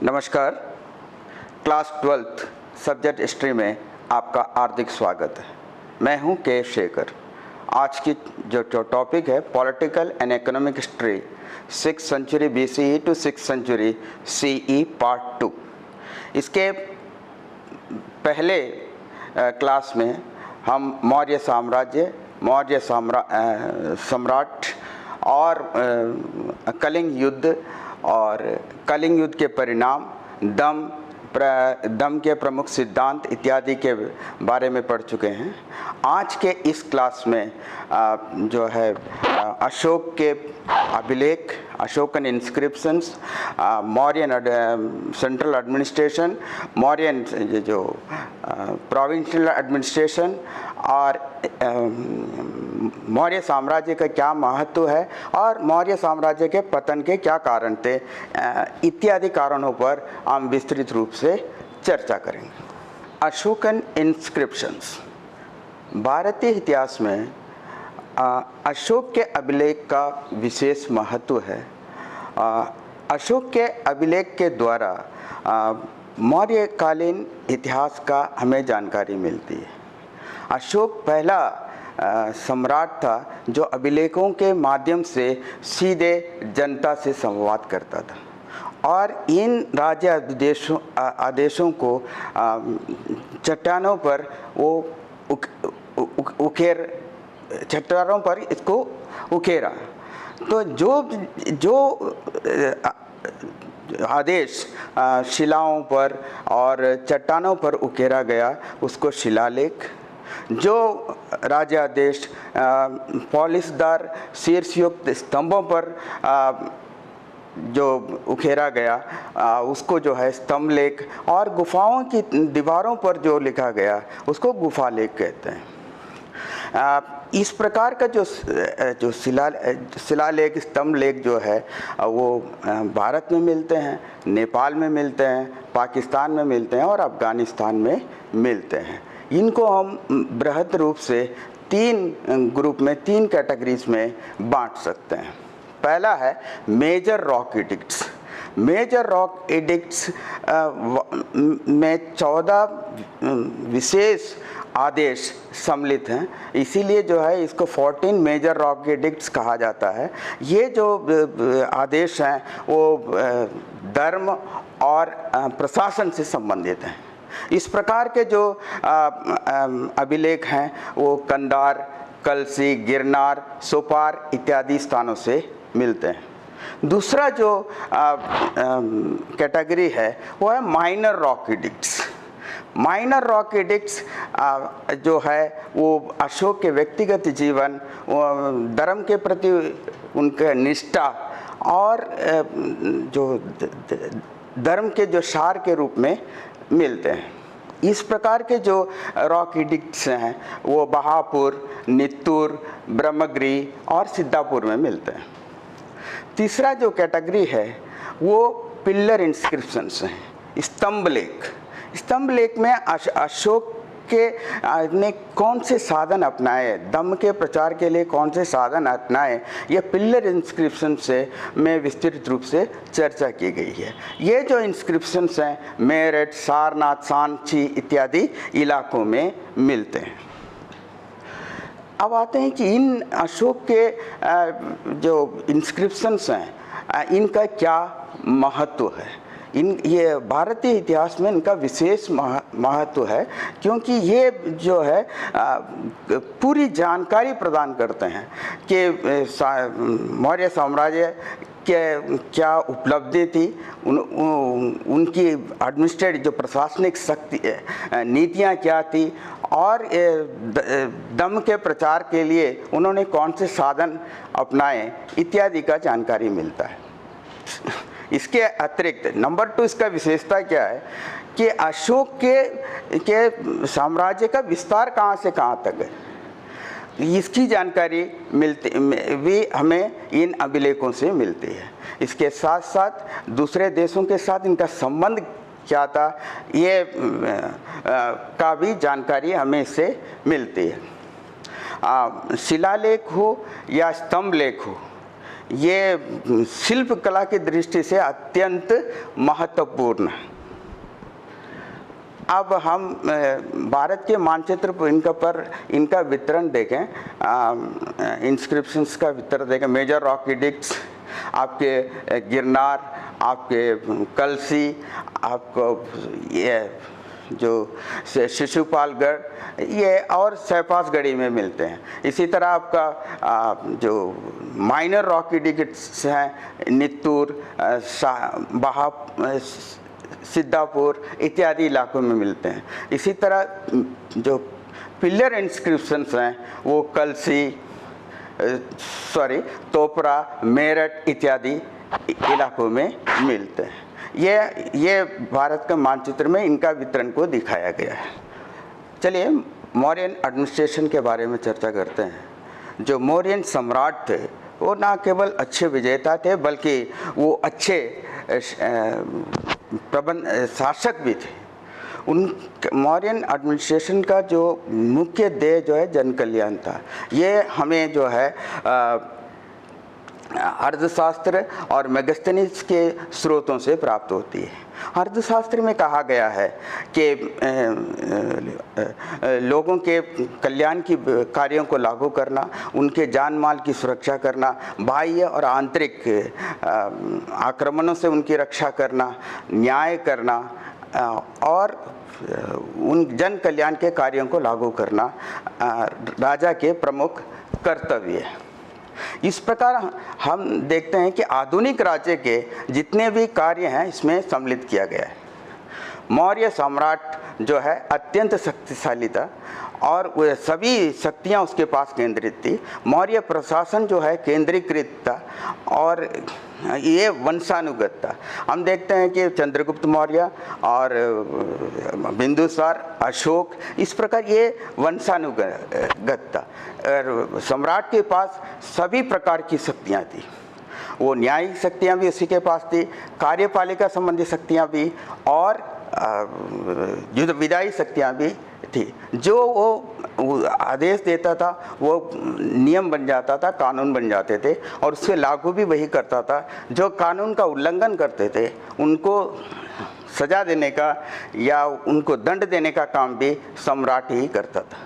नमस्कार। Class 12th subject history में आपका हार्दिक स्वागत है। मैं हूं के शेखर। आज की जो टॉपिक है political and economic history 6th century BCE to 6th century CE part 2। इसके पहले क्लास में हम मौर्य साम्राज्य, मौर्य सम्राट और कलिंग युद्ध और कलिंग युद्ध के परिणाम, दम के प्रमुख सिद्धांत इत्यादि के बारे में पढ़ चुके हैं। आज के इस क्लास में जो है अशोक के अभिलेख, Ashokan inscriptions, Mauryan central administration, Mauryan जो प्रोविंशियल एडमिनिस्ट्रेशन और मौर्य साम्राज्य का क्या महत्व है और मौर्य साम्राज्य के पतन के क्या कारण थे, इत्यादि कारणों पर हम विस्तृत रूप से चर्चा करेंगे। अशोकन इंस्क्रिप्शंस। भारतीय इतिहास में अशोक के अभिलेख का विशेष महत्व है। अशोक के अभिलेख के द्वारा मौर्यकालीन इतिहास का हमें जानकारी मिलती है। अशोक पहला सम्राट था जो अभिलेखों के माध्यम से सीधे जनता से संवाद करता था और इन राज्य आदेशों को चट्टानों पर वो चट्टानों पर इसको उकेरा। तो जो आदेश शिलाओं पर और चट्टानों पर उकेरा गया उसको शिलालेख, जो राज्यादेश पॉलिशदार शीर्षयुक्त स्तंभों पर जो उकेरा गया उसको जो है स्तंभ लेख, और गुफाओं की दीवारों पर जो लिखा गया उसको गुफा लेख कहते हैं। इस प्रकार का जो शिलालेख, स्तंभ लेख जो है वो भारत में मिलते हैं, नेपाल में मिलते हैं, पाकिस्तान में मिलते हैं और अफ़गानिस्तान में मिलते हैं। इनको हम बृहद रूप से तीन ग्रुप में, तीन कैटेगरीज में बांट सकते हैं। पहला है major rock edicts. Major rock edicts में 14 विशेष आदेश सम्मिलित हैं, इसीलिए जो है इसको 14 मेजर रॉक एडिक्ट्स कहा जाता है। ये जो आदेश हैं वो धर्म और प्रशासन से संबंधित हैं। इस प्रकार के जो अभिलेख हैं वो कंधार, कलसी, गिरनार, सोपार इत्यादि स्थानों से मिलते हैं। दूसरा जो कैटेगरी है वो है minor rock addicts. Minor rock addicts जो है वो अशोक के व्यक्तिगत जीवन, धर्म के प्रति उनका निष्ठा और जो धर्म के जो सार के रूप में मिलते हैं। इस प्रकार के जो रॉक एडिक्ट्स हैं वो बहापुर, नित्तूर, ब्रह्मगिरी और सिद्धापुर में मिलते हैं। तीसरा जो कैटेगरी है वो पिलर इंस्क्रिप्शंस हैं, स्तंभ लेख। स्तंभ लेख में अशोक के ने कौन से साधन अपनाए, दम के प्रचार के लिए कौन से साधन अपनाए, ये पिलर इंस्क्रिप्शन से में विस्तृत रूप से चर्चा की गई है। ये जो इंस्क्रिप्शंस हैं मेरठ, सारनाथ, सांची इत्यादि इलाकों में मिलते हैं। अब आते हैं कि इन अशोक के जो इंस्क्रिप्शंस हैं इनका क्या महत्व है। ये भारतीय इतिहास में इनका विशेष महत्व है, क्योंकि ये जो है पूरी जानकारी प्रदान करते हैं कि मौर्य साम्राज्य के क्या उपलब्धि थी, उनकी एडमिनिस्ट्रेटिव जो प्रशासनिक शक्ति नीतियाँ क्या थी और दम के प्रचार के लिए उन्होंने कौन से साधन अपनाए इत्यादि का जानकारी मिलता है। इसके अतिरिक्त नंबर 2 इसका विशेषता क्या है कि अशोक के साम्राज्य का विस्तार कहाँ से कहाँ तक है, इसकी जानकारी भी हमें इन अभिलेखों से मिलती है। इसके साथ साथ दूसरे देशों के साथ इनका संबंध क्या था ये का भी जानकारी हमें इससे मिलती है। शिलालेख हो या स्तंभ लेख हो, ये शिल्प कला की दृष्टि से अत्यंत महत्वपूर्ण है। अब हम भारत के मानचित्र पर इनका वितरण देखें, इंस्क्रिप्शंस का वितरण देखें। मेजर रॉक एडिक्ट्स, आपके गिरनार, आपके कलसी, आपको ये जो शिशुपालगढ़, ये और सहपासगढ़ी में मिलते हैं। इसी तरह आपका जो माइनर रॉक एडिक्ट्स हैं, नित्तूर, सिद्धापुर इत्यादि इलाकों में मिलते हैं। इसी तरह जो पिलर इंस्क्रिप्शंस हैं वो कलसी, तोपरा, मेरठ इत्यादि इलाकों में मिलते हैं। ये भारत के मानचित्र में इनका वितरण को दिखाया गया है। चलिए मौर्यन एडमिनिस्ट्रेशन के बारे में चर्चा करते हैं। जो मौर्यन सम्राट थे वो ना केवल अच्छे विजेता थे बल्कि वो अच्छे शासक भी थे। उन मौर्यन एडमिनिस्ट्रेशन का जो मुख्य ध्येय जो है जन कल्याण था। ये हमें जो है अर्थशास्त्र और मेगस्थनीज के स्रोतों से प्राप्त होती है। अर्थशास्त्र में कहा गया है कि लोगों के कल्याण की कार्यों को लागू करना, उनके जान माल की सुरक्षा करना, बाह्य और आंतरिक आक्रमणों से उनकी रक्षा करना, न्याय करना और उन जन कल्याण के कार्यों को लागू करना राजा के प्रमुख कर्तव्य है। इस प्रकार हम देखते हैं कि आधुनिक राज्य के जितने भी कार्य हैं इसमें सम्मिलित किया गया है। मौर्य सम्राट जो है अत्यंत शक्तिशाली था और वह सभी शक्तियां उसके पास केंद्रित थी। मौर्य प्रशासन जो है केंद्रीकृत था और ये वंशानुगत था। हम देखते हैं कि चंद्रगुप्त मौर्य और बिंदुसार, अशोक, इस प्रकार ये वंशानुगत था। और सम्राट के पास सभी प्रकार की शक्तियाँ थी। वो न्यायिक शक्तियाँ भी उसी के पास थी, कार्यपालिका संबंधी शक्तियाँ भी और युद्ध विधायी शक्तियाँ भी थी। जो वो आदेश देता था वो नियम बन जाता था, कानून बन जाते थे और उससे लागू भी वही करता था। जो कानून का उल्लंघन करते थे उनको सजा देने का या उनको दंड देने का काम भी सम्राट ही करता था।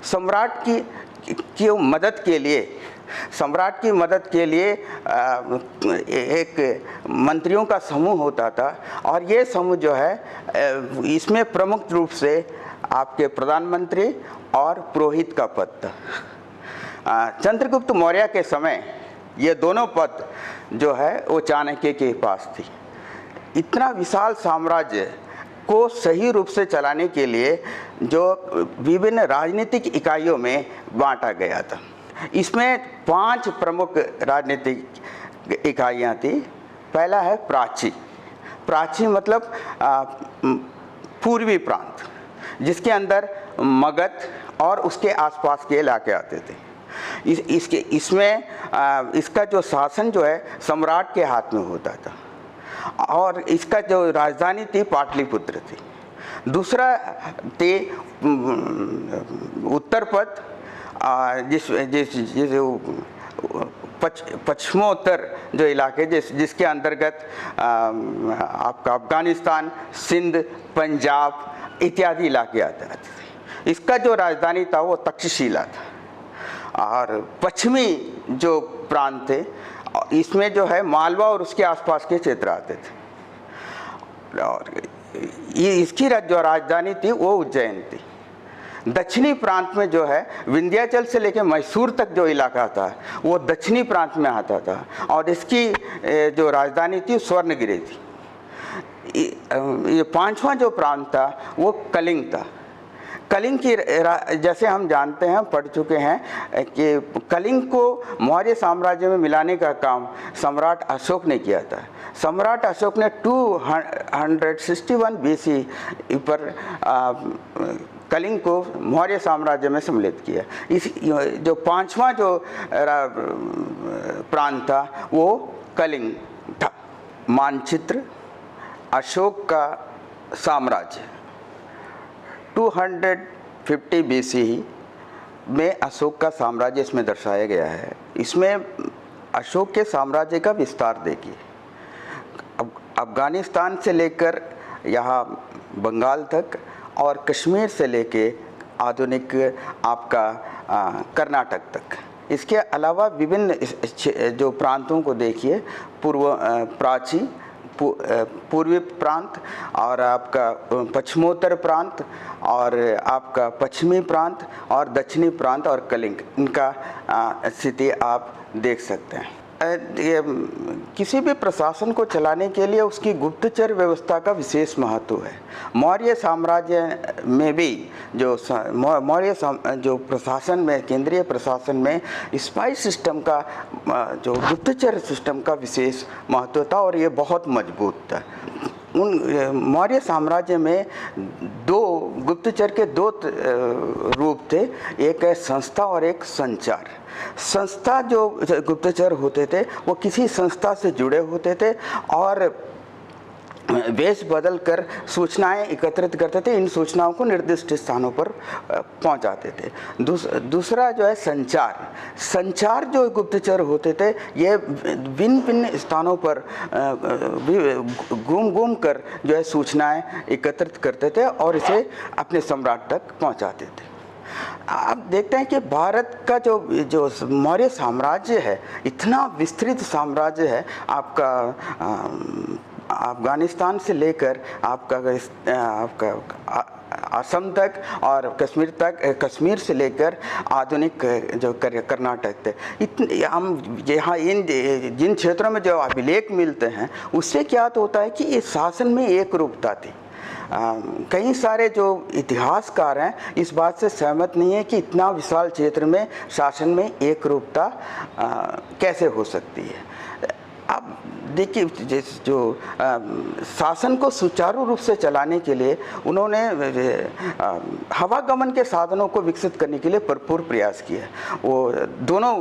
सम्राट की मदद के लिए एक मंत्रियों का समूह होता था और ये समूह जो है इसमें प्रमुख रूप से आपके प्रधानमंत्री और पुरोहित का पद था। चंद्रगुप्त मौर्य के समय ये दोनों पद जो है वो चाणक्य के पास थी। इतना विशाल साम्राज्य को सही रूप से चलाने के लिए जो विभिन्न राजनीतिक इकाइयों में बांटा गया था। इसमें 5 प्रमुख राजनीतिक इकाइयाँ थी। पहला है प्राची। प्राची मतलब पूर्वी प्रांत, जिसके अंदर मगध और उसके आसपास के इलाके आते थे। इसमें इसका जो शासन जो है सम्राट के हाथ में होता था और इसका जो राजधानी थी पाटलिपुत्र थी। दूसरा थी उत्तर पद, पश्चिमोत्तर जो इलाके जिसके अंतर्गत आपका अफगानिस्तान, सिंध, पंजाब इत्यादि इलाके आते थे। इसका जो राजधानी था वो तक्षशिला था। और पश्चिमी जो प्रांत थे इसमें जो है मालवा और उसके आसपास के क्षेत्र आते थे और इसकी जो राजधानी थी वो उज्जैन थी। दक्षिणी प्रांत में जो है विंध्याचल से लेकर मैसूर तक जो इलाका था वो दक्षिणी प्रांत में आता था और इसकी जो राजधानी थी स्वर्णगिरी थी। ये 5वां जो प्रांत था वो कलिंग था। कलिंग की जैसे हम जानते हैं, पढ़ चुके हैं कि कलिंग को मौर्य साम्राज्य में मिलाने का काम सम्राट अशोक ने किया था। सम्राट अशोक ने 261 BC पर कलिंग को मौर्य साम्राज्य में सम्मिलित किया। इस जो 5वां जो प्रांत था वो कलिंग था। मानचित्र अशोक का साम्राज्य 250 BC में अशोक का साम्राज्य इसमें दर्शाया गया है। इसमें अशोक के साम्राज्य का विस्तार देखिए। अब अफगानिस्तान से लेकर यहाँ बंगाल तक और कश्मीर से लेके आधुनिक आपका कर्नाटक तक। इसके अलावा विभिन्न जो प्रांतों को देखिए, पूर्वी प्रांत और आपका पश्चिमोत्तर प्रांत और आपका पश्चिमी प्रांत और दक्षिणी प्रांत और कलिंग, इनका स्थिति आप देख सकते हैं। ये किसी भी प्रशासन को चलाने के लिए उसकी गुप्तचर व्यवस्था का विशेष महत्व है। मौर्य साम्राज्य में भी जो प्रशासन में, केंद्रीय प्रशासन में स्पाई सिस्टम का, जो गुप्तचर सिस्टम का विशेष महत्व था और ये बहुत मजबूत था। उन मौर्य साम्राज्य में दो गुप्तचर के दो रूप थे, एक है संस्था और एक संचार। संस्था जो गुप्तचर होते थे वो किसी संस्था से जुड़े होते थे और वेश बदल कर सूचनाएं एकत्रित करते थे, इन सूचनाओं को निर्दिष्ट स्थानों पर पहुंचाते थे। दूसरा जो है संचार जो गुप्तचर होते थे ये भिन्न भिन्न स्थानों पर घूम कर जो है सूचनाएं एकत्रित करते थे और इसे अपने सम्राट तक पहुंचाते थे। आप देखते हैं कि भारत का जो मौर्य साम्राज्य है, इतना विस्तृत साम्राज्य है। आपका अफगानिस्तान से लेकर आपका असम तक और कश्मीर तक, कश्मीर से लेकर आधुनिक जो कर्नाटक तक, हम यहाँ जिन क्षेत्रों में जो अभिलेख मिलते हैं उससे क्या होता है कि इस शासन में एक रूपता थी। कई सारे जो इतिहासकार हैं इस बात से सहमत नहीं है कि इतना विशाल क्षेत्र में शासन में एक रूपता कैसे हो सकती है। अब देखिए, जो शासन को सुचारू रूप से चलाने के लिए उन्होंने हवागमन के साधनों को विकसित करने के लिए भरपूर प्रयास किया। वो दोनों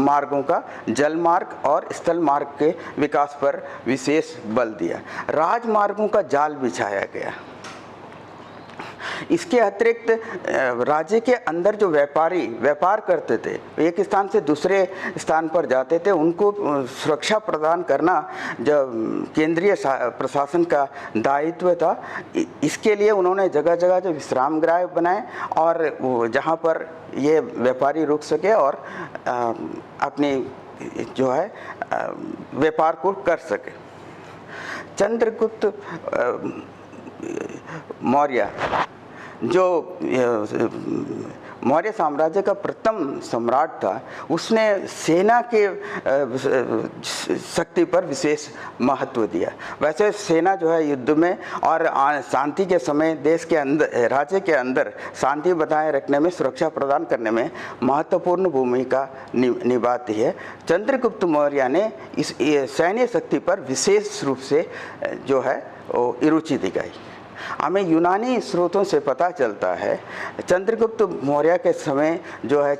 मार्गों का, जल मार्ग और स्थल मार्ग के विकास पर विशेष बल दिया। राजमार्गों का जाल बिछाया गया। इसके अतिरिक्त राज्य के अंदर जो व्यापारी व्यापार करते थे, एक स्थान से दूसरे स्थान पर जाते थे, उनको सुरक्षा प्रदान करना जो केंद्रीय प्रशासन का दायित्व था। इसके लिए उन्होंने जगह जगह जो विश्राम गृह बनाए और जहाँ पर ये व्यापारी रुक सके और अपनी जो है व्यापार को कर सके। चंद्रगुप्त मौर्य जो मौर्य साम्राज्य का प्रथम सम्राट था, उसने सेना के शक्ति पर विशेष महत्व दिया। वैसे सेना जो है युद्ध में और शांति के समय देश के अंदर, राज्य के अंदर शांति बनाए रखने में, सुरक्षा प्रदान करने में महत्वपूर्ण भूमिका निभाती है। चंद्रगुप्त मौर्य ने इस सैन्य शक्ति पर विशेष रूप से जो है वो रुचि दिखाई। हमें यूनानी स्रोतों से पता चलता है चंद्रगुप्त मौर्य के समय जो है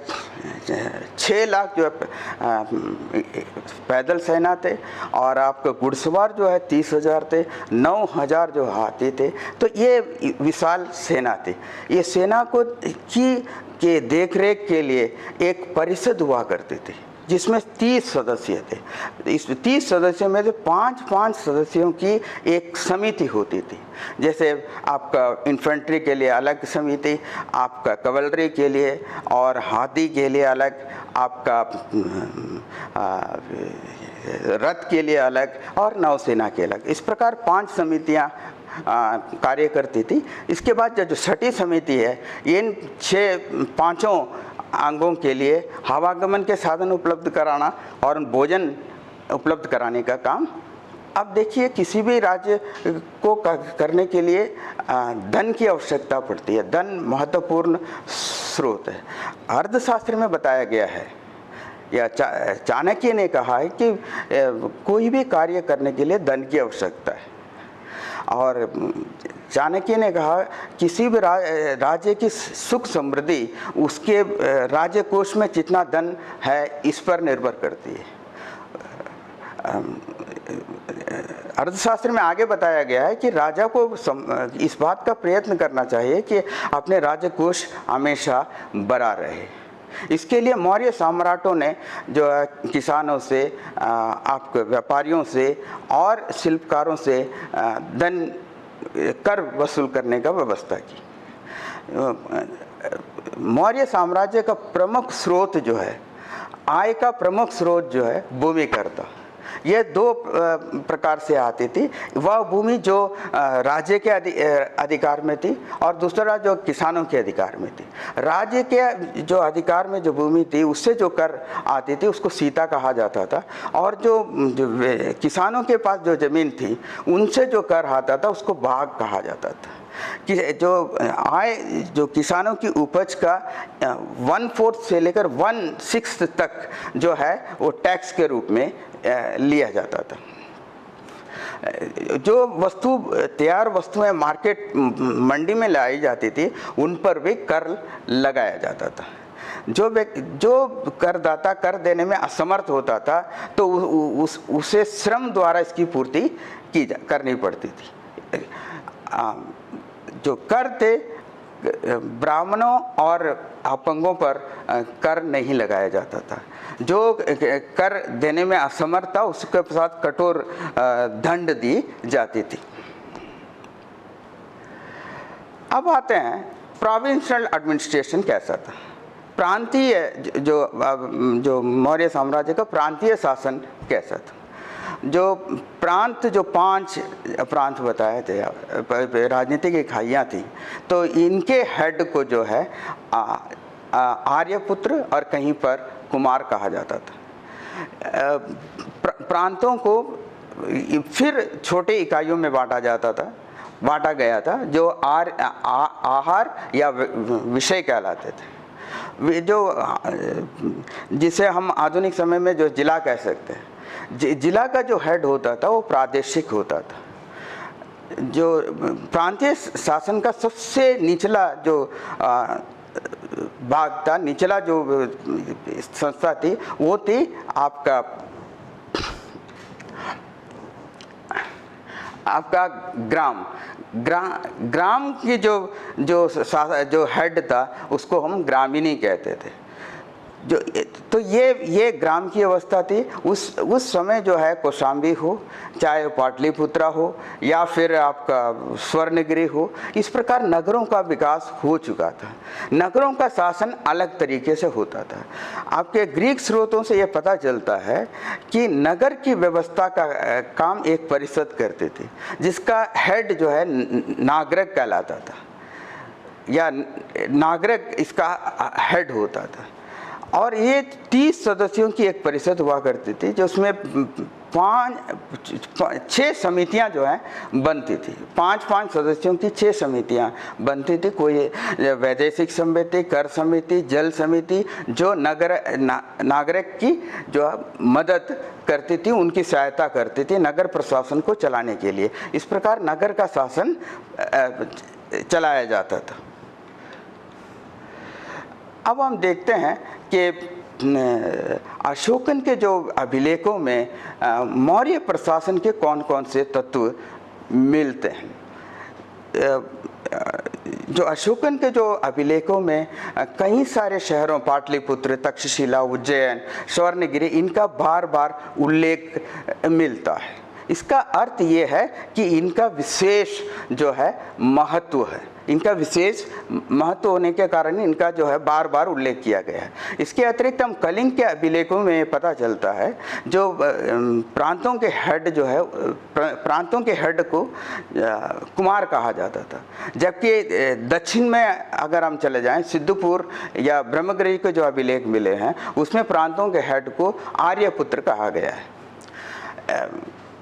6 लाख जो है पैदल सेना थे और आपका घुड़सवार जो है 30,000 थे, 9,000 जो हाथी थे। तो ये विशाल सेना थी। ये सेना के देखरेख के लिए एक परिषद हुआ करती थी जिसमें 30 सदस्य थे। इस 30 सदस्यों में से 5-5 सदस्यों की एक समिति होती थी। जैसे आपका इन्फेंट्री के लिए अलग समिति, आपका कवलरी के लिए और हाथी के लिए अलग, आपका रथ के लिए अलग और नौसेना के अलग। इस प्रकार 5 समितियां कार्य करती थी। इसके बाद जो छठी समिति है, इन 5 अंगों के लिए हवागमन के साधन उपलब्ध कराना और भोजन उपलब्ध कराने का काम। अब देखिए, किसी भी राज्य को करने के लिए धन की आवश्यकता पड़ती है। धन महत्वपूर्ण स्रोत है। अर्थशास्त्र में बताया गया है, या चाणक्य ने कहा है कि कोई भी कार्य करने के लिए धन की आवश्यकता है। और चाणक्य ने कहा किसी भी राज्य की सुख समृद्धि उसके राज्य कोष में जितना धन है इस पर निर्भर करती है। अर्थशास्त्र में आगे बताया गया है कि राजा को इस बात का प्रयत्न करना चाहिए कि अपने राज्य कोष हमेशा भरा रहे। इसके लिए मौर्य सम्राटों ने जो है किसानों से, आपके व्यापारियों से और शिल्पकारों से धन कर वसूल करने का व्यवस्था की। मौर्य साम्राज्य का प्रमुख स्रोत जो है, आय का प्रमुख स्रोत जो है भूमि कर था। यह दो प्रकार से आती थी। वह भूमि जो राज्य के अधिकार में थी और दूसरा जो किसानों के अधिकार में थी। राज्य के जो अधिकार में जो भूमि थी उससे जो कर आती थी उसको सीता कहा जाता था, और जो किसानों के पास जो जमीन थी उनसे जो कर आता था उसको भाग कहा जाता था। कि जो आय जो किसानों की उपज का 1/4 से लेकर 1/6 तक जो है वो टैक्स के रूप में लिया जाता था। जो वस्तु तैयार वस्तुएं मार्केट मंडी में लाई जाती थी उन पर भी कर लगाया जाता था। जो करदाता कर देने में असमर्थ होता था तो उसे श्रम द्वारा इसकी पूर्ति करनी पड़ती थी। जो कर थे ब्राह्मणों और अपंगों पर कर नहीं लगाया जाता था। जो कर देने में असमर्थ था उसके साथ कठोर दंड दी जाती थी। अब आते हैं प्रोविंशियल एडमिनिस्ट्रेशन कैसा था। प्रांतीय जो मौर्य साम्राज्य का प्रांतीय शासन कैसा था। जो प्रांत, जो 5 प्रांत बताए थे, राजनीतिक इकाइयाँ थी, तो इनके हेड को जो है आर्यपुत्र और कहीं पर कुमार कहा जाता था। प्रांतों को फिर छोटे इकाइयों में बांटा गया था जो आहार या विषय कहलाते थे। जो जिसे हम आधुनिक समय में जो जिला कह सकते हैं। जिला का जो हेड होता था वो प्रादेशिक होता था। जो प्रांतीय शासन का सबसे निचला जो भाग था, निचला जो संस्था थी वो थी आपका ग्राम की जो हेड था उसको हम ग्रामीणी कहते थे। तो ये ग्राम की अवस्था थी। उस समय जो है कौशाम्बी हो, चाहे पाटलिपुत्रा हो या फिर आपका स्वर्णगिरी हो, इस प्रकार नगरों का विकास हो चुका था। नगरों का शासन अलग तरीके से होता था। आपके ग्रीक स्रोतों से ये पता चलता है कि नगर की व्यवस्था का काम एक परिषद करती थी जिसका हेड जो है नागरिक कहलाता था, या नागरिक इसका हेड होता था। और ये 30 सदस्यों की एक परिषद हुआ करती थी जो उसमें 6 समितियां जो हैं बनती थी। 5 सदस्यों की 6 समितियां बनती थी। कोई वैदेशिक समिति, कर समिति, जल समिति, जो नागरिक की जो मदद करती थी, उनकी सहायता करती थी नगर प्रशासन को चलाने के लिए। इस प्रकार नगर का शासन चलाया जाता था। अब हम देखते हैं कि अशोकन के जो अभिलेखों में मौर्य प्रशासन के कौन कौन से तत्व मिलते हैं। जो अशोकन के जो अभिलेखों में कई सारे शहरों, पाटलिपुत्र, तक्षशिला, उज्जैन, स्वर्णगिरी, इनका बार बार उल्लेख मिलता है। इसका अर्थ ये है कि इनका विशेष जो है महत्व है। इनका विशेष महत्व होने के कारण इनका जो है बार बार उल्लेख किया गया है। इसके अतिरिक्त हम कलिंग के अभिलेखों में पता चलता है जो प्रांतों के हेड जो है, प्रांतों के हेड को कुमार कहा जाता था। जबकि दक्षिण में अगर हम चले जाएं, सिद्धपुर या ब्रह्मगिरी के जो अभिलेख मिले हैं उसमें प्रांतों के हेड को आर्यपुत्र कहा गया है।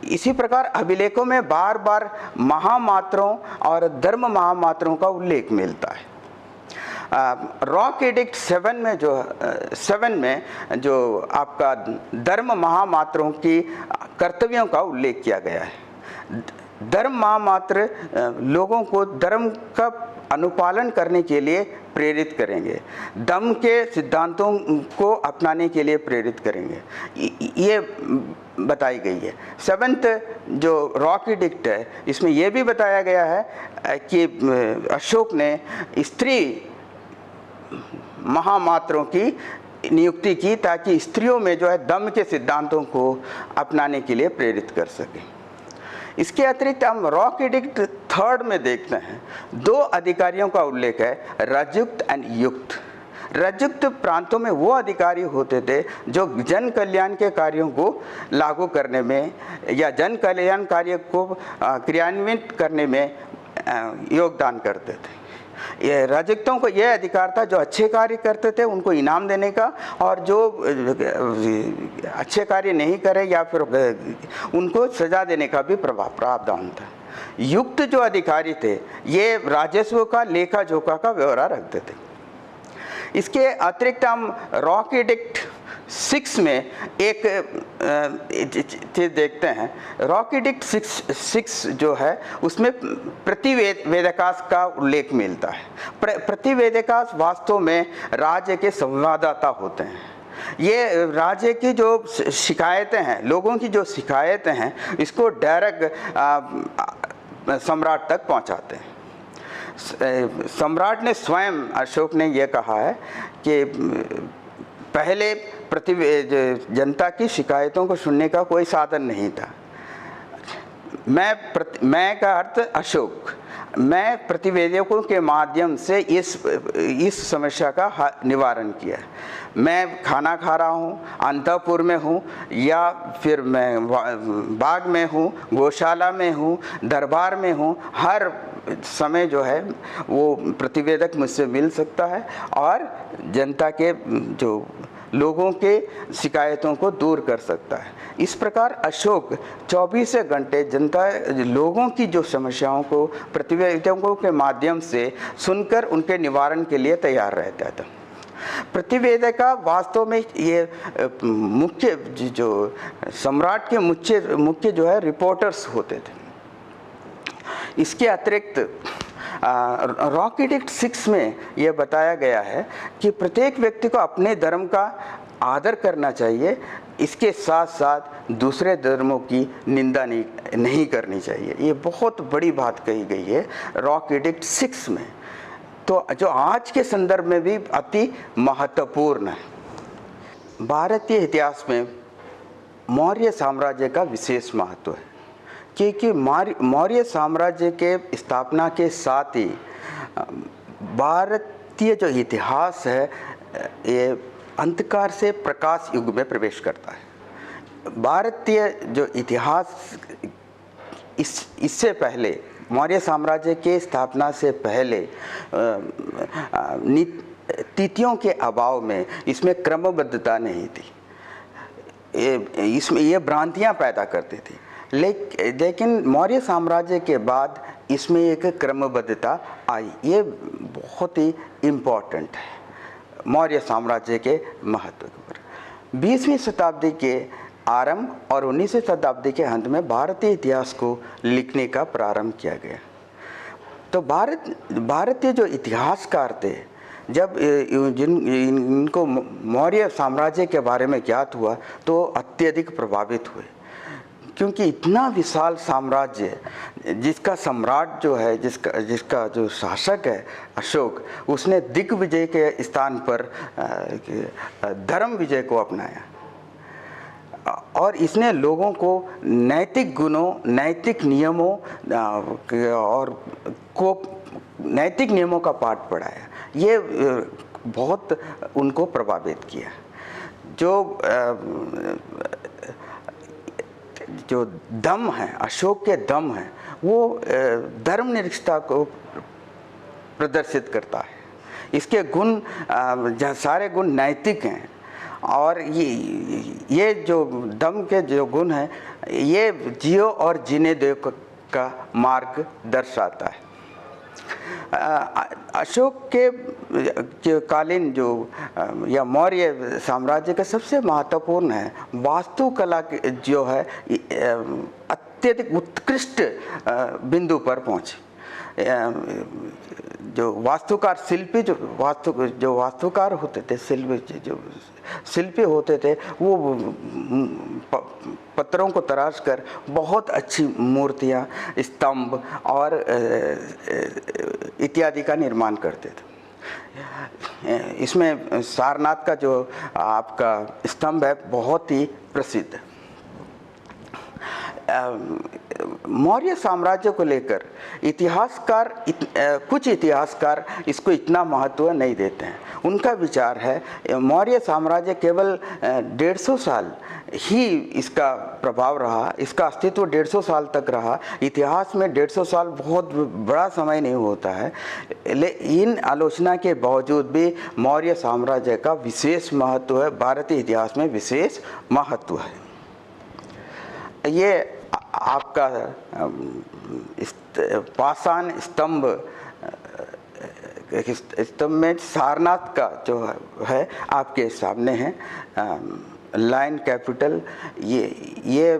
इसी प्रकार अभिलेखों में बार बार महामात्रों और धर्म महामात्रों का उल्लेख मिलता है। रॉक एडिक्ट 7 में जो आपका धर्म महामात्रों की कर्तव्यों का उल्लेख किया गया है। धर्म महामात्र लोगों को धर्म का अनुपालन करने के लिए प्रेरित करेंगे, दम के सिद्धांतों को अपनाने के लिए प्रेरित करेंगे, ये बताई गई है। 7th जो रॉक एडिक्ट है इसमें यह भी बताया गया है कि अशोक ने स्त्री महामात्रों की नियुक्ति की ताकि स्त्रियों में जो है दम के सिद्धांतों को अपनाने के लिए प्रेरित कर सके। इसके अतिरिक्त हम रॉक एडिक्ट थर्ड में देखते हैं, 2 अधिकारियों का उल्लेख है, रजयुक्त एंड युक्त। रजयुक्त प्रांतों में वो अधिकारी होते थे जो जन कल्याण के कार्यों को लागू करने में या जन कल्याण कार्य को क्रियान्वित करने में योगदान करते थे। ये रजयुक्तों को यह अधिकार था जो अच्छे कार्य करते थे उनको इनाम देने का, और जो अच्छे कार्य नहीं करे या फिर उनको सजा देने का भी प्रावधान था। युक्त जो अधिकारी थे ये राजस्व का लेखा जोखा का व्यवहार रखते थे। इसके अतिरिक्त हम रॉक एडिक्ट 6 में एक चीज़ देखते हैं। रॉक एडिक्ट 6 जो है उसमें प्रतिवेदकास का उल्लेख मिलता है। प्रतिवेदकास वास्तव में राज्य के संवाददाता होते हैं। ये राज्य की जो शिकायतें हैं, लोगों की जो शिकायतें हैं, इसको डायरेक्ट सम्राट तक पहुंचाते हैं। सम्राट ने स्वयं, अशोक ने यह कहा है कि पहले जनता की शिकायतों को सुनने का कोई साधन नहीं था। मैं का अर्थ अशोक, मैं प्रतिवेदकों के माध्यम से इस समस्या का निवारण किया। मैं खाना खा रहा हूँ, अंतःपुर में हूँ या फिर मैं बाग में हूँ, गौशाला में हूँ, दरबार में हूँ, हर समय जो है वो प्रतिवेदक मुझसे मिल सकता है और जनता के जो लोगों के शिकायतों को दूर कर सकता है। इस प्रकार अशोक 24 घंटे जनता लोगों की जो समस्याओं को प्रतिवेदकों के माध्यम से सुनकर उनके निवारण के लिए तैयार रहता था। प्रतिवेदिका वास्तव में ये मुख्य जो सम्राट के मुख्य जो है रिपोर्टर्स होते थे। इसके अतिरिक्त रॉक एडिक्ट 6 में यह बताया गया है कि प्रत्येक व्यक्ति को अपने धर्म का आदर करना चाहिए, इसके साथ साथ दूसरे धर्मों की निंदा नहीं करनी चाहिए। ये बहुत बड़ी बात कही गई है रॉक एडिक्ट 6 में, तो जो आज के संदर्भ में भी अति महत्वपूर्ण है। भारतीय इतिहास में मौर्य साम्राज्य का विशेष महत्व है, क्योंकि मौर्य साम्राज्य के स्थापना के साथ ही भारतीय जो इतिहास है ये अंधकार से प्रकाश युग में प्रवेश करता है। भारतीय जो इतिहास इससे पहले, मौर्य साम्राज्य के स्थापना से पहले तिथियों के अभाव में इसमें क्रमबद्धता नहीं थी, इसमें ये भ्रांतियाँ पैदा करती थी। लेकिन मौर्य साम्राज्य के बाद इसमें एक क्रमबद्धता आई। ये बहुत ही इम्पोर्टेंट है मौर्य साम्राज्य के महत्व के ऊपर। 20वीं शताब्दी के आरंभ और 19वीं शताब्दी के अंत में भारतीय इतिहास को लिखने का प्रारंभ किया गया। तो भारतीय जो इतिहासकार थे, जब इनको मौर्य साम्राज्य के बारे में ज्ञात हुआ तो अत्यधिक प्रभावित हुए, क्योंकि इतना विशाल साम्राज्य जिसका सम्राट जो है, जिसका जो शासक है अशोक, उसने दिग्विजय के स्थान पर धर्म विजय को अपनाया और इसने लोगों को नैतिक गुणों, नैतिक नियमों और नैतिक नियमों का पाठ पढ़ाया। ये बहुत उनको प्रभावित किया। जो दम है, अशोक के दम है, वो धर्मनिरपेक्षता को प्रदर्शित करता है। इसके गुण सारे गुण नैतिक हैं और ये जो दम के जो गुण हैं ये जियो और जीने दो का मार्ग दर्शाता है। अशोक के कालीन जो या मौर्य साम्राज्य का सबसे महत्वपूर्ण है वास्तुकला जो है अत्यधिक उत्कृष्ट बिंदु पर पहुंची। जो वास्तुकार शिल्पी जो वास्तुकार होते थे, शिल्पी होते थे, वो पत्थरों को तराश कर बहुत अच्छी मूर्तियाँ, स्तंभ और इत्यादि का निर्माण करते थे। इसमें सारनाथ का जो आपका स्तंभ है बहुत ही प्रसिद्ध है। मौर्य साम्राज्य को लेकर कुछ इतिहासकार इसको इतना महत्व नहीं देते हैं। उनका विचार है मौर्य साम्राज्य केवल 150 साल ही इसका प्रभाव रहा, इसका अस्तित्व 150 साल तक रहा। इतिहास में 150 साल बहुत बड़ा समय नहीं होता है। इन आलोचना के बावजूद भी मौर्य साम्राज्य का विशेष महत्व है, भारतीय इतिहास में विशेष महत्व है। ये आपका पाषाण स्तंभ में सारनाथ का जो है आपके सामने है, लाइन कैपिटल। ये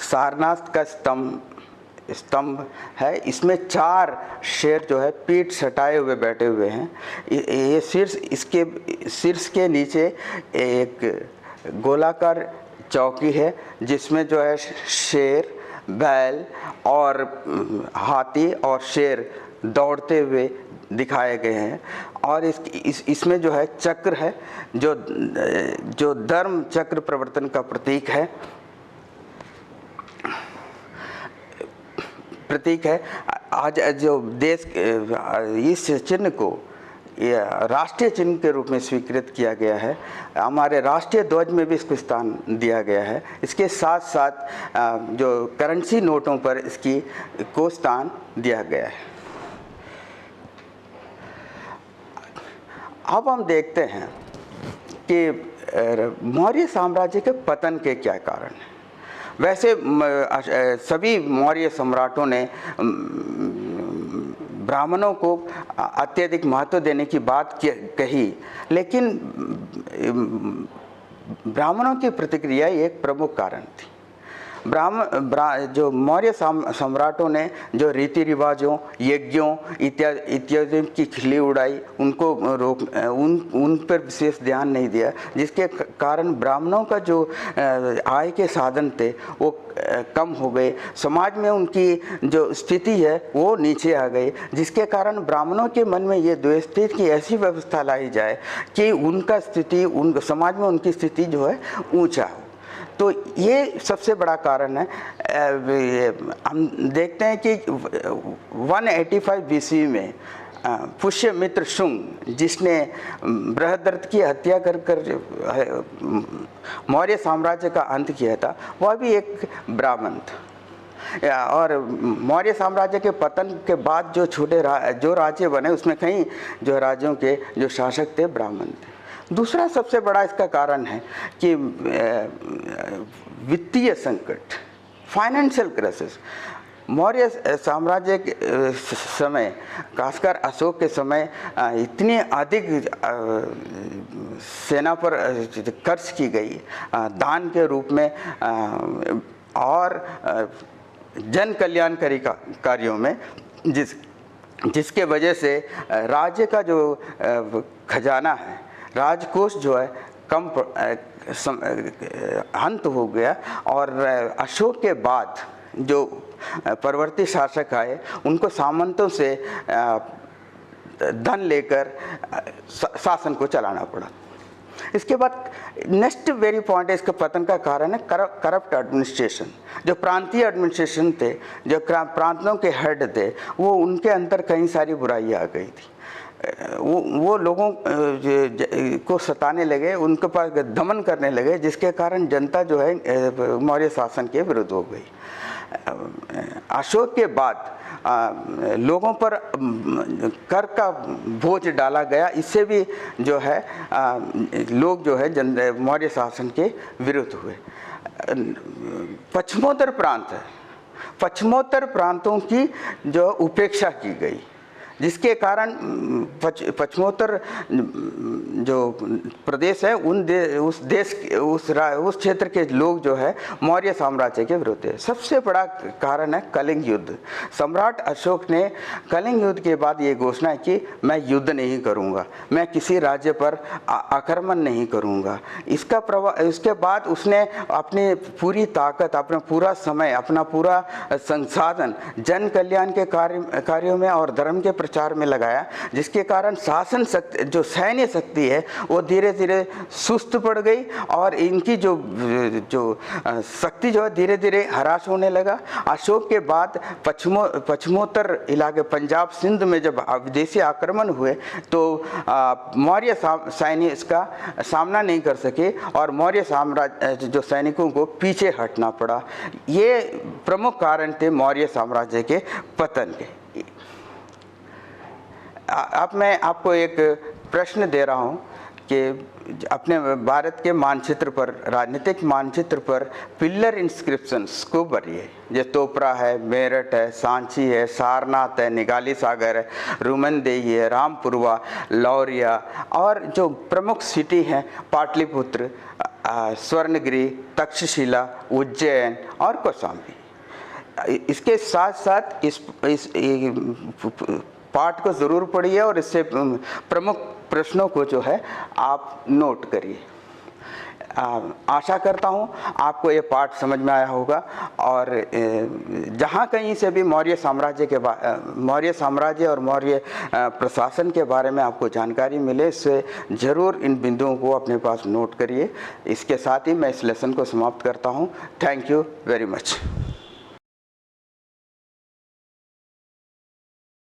सारनाथ का स्तंभ है। इसमें 4 शेर जो है पीठ सटाए हुए बैठे हुए हैं। ये शीर्ष के नीचे एक गोलाकार चौकी है जिसमें जो है शेर, बैल और हाथी और शेर दौड़ते हुए दिखाए गए हैं। और इसमें जो है चक्र है जो धर्म चक्र प्रवर्तन का प्रतीक है। आज जो देश इस चिन्ह को राष्ट्रीय चिन्ह के रूप में स्वीकृत किया गया है। हमारे राष्ट्रीय ध्वज में भी इसको स्थान दिया गया है। इसके साथ साथ जो करेंसी नोटों पर को स्थान दिया गया है। अब हम देखते हैं कि मौर्य साम्राज्य के पतन के क्या कारण हैं। वैसे सभी मौर्य सम्राटों ने ब्राह्मणों को अत्यधिक महत्व देने की बात कही, लेकिन ब्राह्मणों की प्रतिक्रिया एक प्रमुख कारण थी। जो मौर्य सम्राटों ने जो रीति रिवाजों, यज्ञों इत्यादि की खिल्ली उड़ाई, उन पर विशेष ध्यान नहीं दिया, जिसके कारण ब्राह्मणों का जो आय के साधन थे वो कम हो गए। समाज में उनकी जो स्थिति है वो नीचे आ गई, जिसके कारण ब्राह्मणों के मन में ये द्वेष थी कि ऐसी व्यवस्था लाई जाए कि समाज में उनकी स्थिति जो है ऊंचा हो। तो ये सबसे बड़ा कारण है। हम देखते हैं कि 185 BC में पुष्यमित्र शुंग, जिसने बृहद्रथ की हत्या कर मौर्य साम्राज्य का अंत किया था, वह भी एक ब्राह्मण था। और मौर्य साम्राज्य के पतन के बाद जो राज्य बने उसमें कई जो राज्यों के जो शासक थे ब्राह्मण थे। दूसरा सबसे बड़ा इसका कारण है कि वित्तीय संकट, फाइनेंशियल क्राइसिस। मौर्य साम्राज्य के समय, खासकर अशोक के समय, इतनी अधिक सेना पर खर्च की गई दान के रूप में और जन कल्याणकारी कार्यों में, जिसके वजह से राज्य का जो खजाना है, राजकोष जो है कम अंत हो गया। और अशोक के बाद जो परवर्ती शासक आए उनको सामंतों से धन लेकर शासन को चलाना पड़ा। इसके बाद नेक्स्ट वेरी पॉइंट है इसके पतन का कारण है करप्ट एडमिनिस्ट्रेशन। जो प्रांतीय एडमिनिस्ट्रेशन थे, जो प्रांतों के हेड थे, वो उनके अंदर कई सारी बुराइयां आ गई थी। वो लोगों को सताने लगे, उनके पास दमन करने लगे, जिसके कारण जनता जो है मौर्य शासन के विरुद्ध हो गई। अशोक के बाद लोगों पर कर का बोझ डाला गया। इससे भी जो है लोग जो है मौर्य शासन के विरुद्ध हुए। पश्चिमोत्तर प्रांत है, पश्चिमोत्तर प्रांतों की जो उपेक्षा की गई, जिसके कारण पश्चिमोत्तर जो प्रदेश है उस क्षेत्र के लोग जो है मौर्य साम्राज्य के विरुद्ध है। सबसे बड़ा कारण है कलिंग युद्ध। सम्राट अशोक ने कलिंग युद्ध के बाद ये घोषणा की, मैं युद्ध नहीं करूंगा, मैं किसी राज्य पर आक्रमण नहीं करूंगा। इसके बाद उसने अपनी पूरी ताकत, अपना पूरा समय, अपना पूरा संसाधन जन कल्याण के कार्यों में और धर्म के प्रचार में लगाया, जिसके कारण शासन शक्ति, जो सैन्य शक्ति है, वो धीरे धीरे सुस्त पड़ गई और इनकी जो शक्ति जो है धीरे धीरे हरास होने लगा। अशोक के बाद पश्चिमोत्तर इलाके पंजाब सिंध में जब विदेशी आक्रमण हुए तो मौर्य सैन्य इसका सामना नहीं कर सके और मौर्य साम्राज्य जो सैनिकों को पीछे हटना पड़ा। ये प्रमुख कारण थे मौर्य साम्राज्य के पतन के। अब मैं आपको एक प्रश्न दे रहा हूँ कि अपने भारत के मानचित्र पर, राजनीतिक मानचित्र पर पिलर इंस्क्रिप्शंस को भरिए। ये तोपरा है, मेरठ है, सांची है, सारनाथ है, निगाली सागर है, रूमनदेही है, रामपुरवा, लौरिया और जो प्रमुख सिटी हैं पाटलिपुत्र, स्वर्णगिरी, तक्षशिला, उज्जैन और कौशाम्बी। इसके साथ साथ इस पाठ को ज़रूर पढ़िए और इससे प्रमुख प्रश्नों को जो है आप नोट करिए। आशा करता हूँ आपको ये पाठ समझ में आया होगा और जहाँ कहीं से भी मौर्य साम्राज्य और मौर्य प्रशासन के बारे में आपको जानकारी मिले, इससे ज़रूर इन बिंदुओं को अपने पास नोट करिए। इसके साथ ही मैं इस लेसन को समाप्त करता हूँ। Thank you very much.